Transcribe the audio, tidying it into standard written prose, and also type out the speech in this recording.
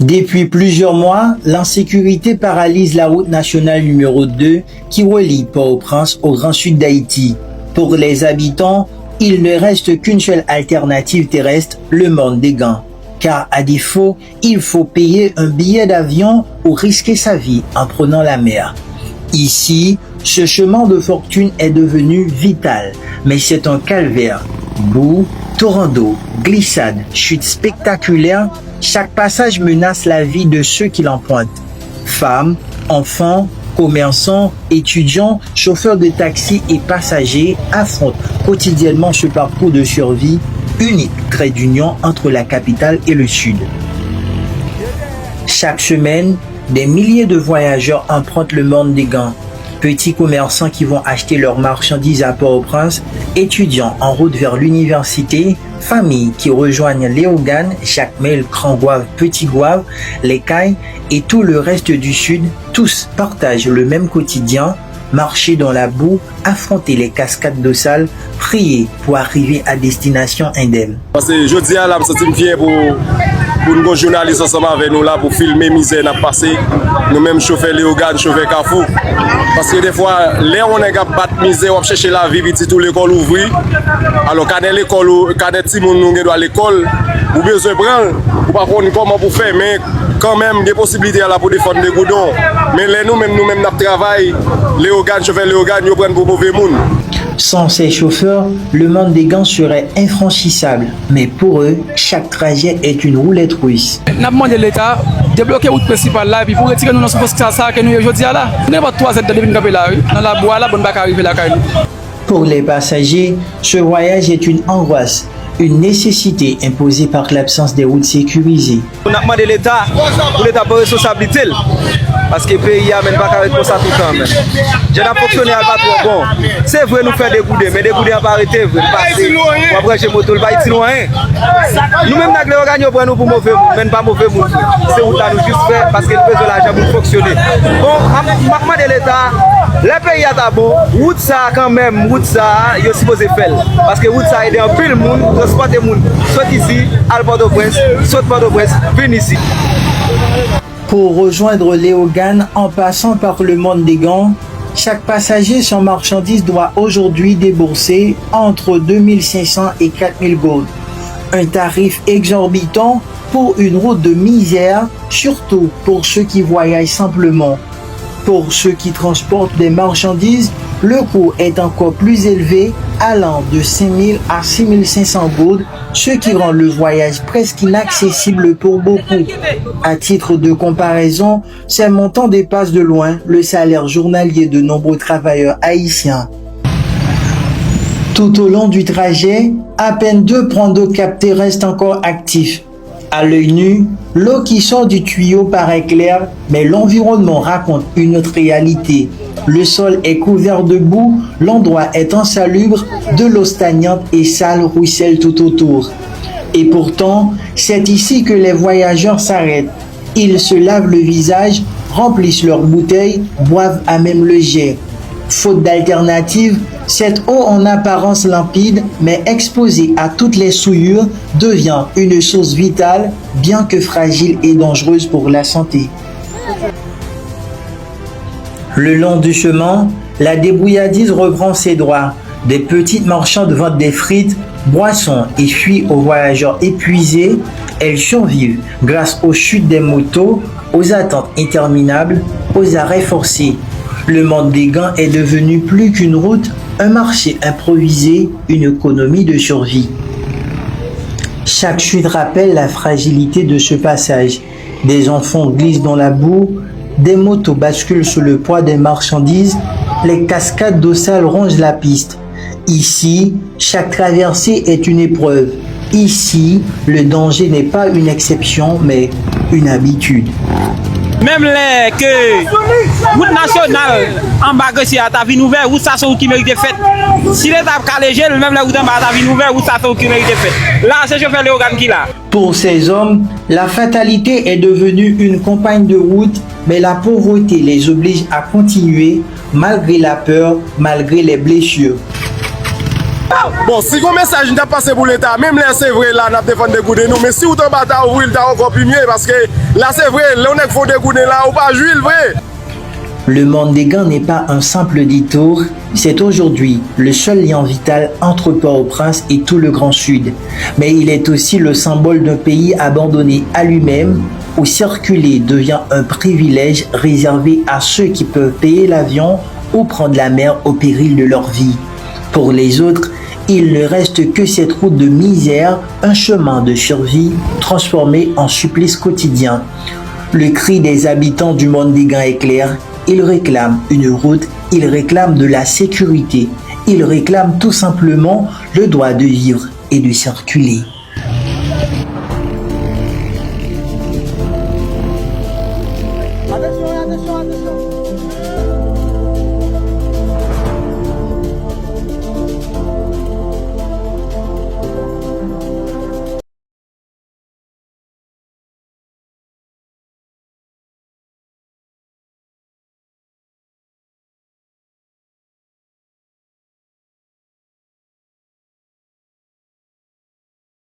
Depuis plusieurs mois, l'insécurité paralyse la route nationale numéro 2 qui relie Port-au-Prince au Grand Sud d'Haïti. Pour les habitants, il ne reste qu'une seule alternative terrestre, le Morne des Gants. Car à défaut, il faut payer un billet d'avion ou risquer sa vie en prenant la mer. Ici, ce chemin de fortune est devenu vital, mais c'est un calvaire. Boue, torrent d'eau, glissade, chute spectaculaire, chaque passage menace la vie de ceux qui l'empruntent. Femmes, enfants, commerçants, étudiants, chauffeurs de taxi et passagers affrontent quotidiennement ce parcours de survie, unique trait d'union entre la capitale et le sud. Chaque semaine, des milliers de voyageurs empruntent le Morne des Gants. Petits commerçants qui vont acheter leurs marchandises à Port-au-Prince, étudiants en route vers l'université, familles qui rejoignent Léogane, Jacmel, Grand-Goâve, Petit-Goâve, Les Cayes et tout le reste du sud, tous partagent le même quotidien, marcher dans la boue, affronter les cascades d'eau sale, prier pour arriver à destination indemne. Parce que je dis à la je fier pour nos journalistes ensemble avec nous là pour filmer misère n'a passé nous mêmes chauffeurs Léogane, chauffeurs Carrefour parce que des fois là on est capable battre misère on chercher la vie vite tout l'école ouvrir alors quand l'école quand petit monde nous doit l'école ou besoin prendre ou pas comment pour faire mais quand même des possibilités là pour défendre les goudons mais là nous même notre travail Léogane chauffeur Léogane nous prennent pour mauvais monde. Sans ces chauffeurs, le Morne des Gants serait infranchissable. Mais pour eux, chaque trajet est une roulette russe. Nous avons demandé à l'État de bloquer la route principale là, puis pour retirer nous dans ce poste que nous aujourd'hui là. Nous n'avons pas 3 aides de venir camper là, dans la bois là, bonne bac arriver là. Pour les passagers, ce voyage est une angoisse, une nécessité imposée par l'absence des routes sécurisées. On a demandé à l'État pour l'État pour responsabilité. Parce que le pays n'a même pas arrêté pour ça tout le temps. Je n'ai fonctionné pas trop bon. C'est vrai, nous faisons des goudés, mais des goudés n'ont pas arrêté. Après, j'ai moto, pas ici loin. Nous-mêmes, nous avons nous pour mauvais monde, même pas mauvais monde. C'est où nous juste fait parce que nous faisons l'argent pour fonctionner. Bon, je demande à l'État, le pays est bon, route ça quand même, route ça, il est supposé faire. Parce que route ça aide un peu le monde, transporter le monde. Soit ici, à Port-au-Prince, soit Port-au-Prince, venez ici. Pour rejoindre Léogane en passant par le Morne des Gants, chaque passager sans marchandise doit aujourd'hui débourser entre 2500 et 4000 gourdes. Un tarif exorbitant pour une route de misère, surtout pour ceux qui voyagent simplement. Pour ceux qui transportent des marchandises, le coût est encore plus élevé, allant de 5000 à 6500 gourdes, ce qui rend le voyage presque inaccessible pour beaucoup. À titre de comparaison, ces montants dépassent de loin le salaire journalier de nombreux travailleurs haïtiens. Tout au long du trajet, à peine 2 points d'eau captés restent encore actifs. À l'œil nu, l'eau qui sort du tuyau paraît claire, mais l'environnement raconte une autre réalité. Le sol est couvert de boue, l'endroit est insalubre, de l'eau stagnante et sale ruisselle tout autour. Et pourtant, c'est ici que les voyageurs s'arrêtent. Ils se lavent le visage, remplissent leurs bouteilles, boivent à même le jet. Faute d'alternative, cette eau en apparence limpide, mais exposée à toutes les souillures, devient une source vitale, bien que fragile et dangereuse pour la santé. Le long du chemin, la débrouillardise reprend ses droits. Des petites marchandes vendent des frites, boissons et fuient aux voyageurs épuisés. Elles survivent grâce aux chutes des motos, aux attentes interminables, aux arrêts forcés. Le Morne des Gants est devenu plus qu'une route, un marché improvisé, une économie de survie. Chaque chute rappelle la fragilité de ce passage. Des enfants glissent dans la boue, des motos basculent sous le poids des marchandises, les cascades d'eau sale rongent la piste. Ici, chaque traversée est une épreuve. Ici, le danger n'est pas une exception, mais une habitude. Même les que route nationale en bas ici à ta vie nouvelle où ça sont qui mérite fait. Si l'État calégé même la route en bas ta vie nouvelle où ça sont qui mérite fait. Là c'est chauffeur Léogane qui là. Pour ces hommes, la fatalité est devenue une compagne de route, mais la pauvreté les oblige à continuer malgré la peur, malgré les blessures. Bon, si un message n'a passé pour l'État, même là c'est vrai, là, nous avons défendu des goûts de nous, mais si vous avez ouvrir, vous encore plus mieux, parce que Là c'est vrai, là on est faut dégoûter là ou pas Jules vrai. Le Mandinga n'est pas un simple détour, c'est aujourd'hui le seul lien vital entre Port-au-Prince et tout le Grand Sud. Mais il est aussi le symbole d'un pays abandonné à lui-même, où circuler devient un privilège réservé à ceux qui peuvent payer l'avion ou prendre la mer au péril de leur vie. Pour les autres, il ne reste que cette route de misère, un chemin de survie transformé en supplice quotidien. Le cri des habitants du Mandinga est clair. Ils réclament une route, ils réclament de la sécurité, ils réclament tout simplement le droit de vivre et de circuler.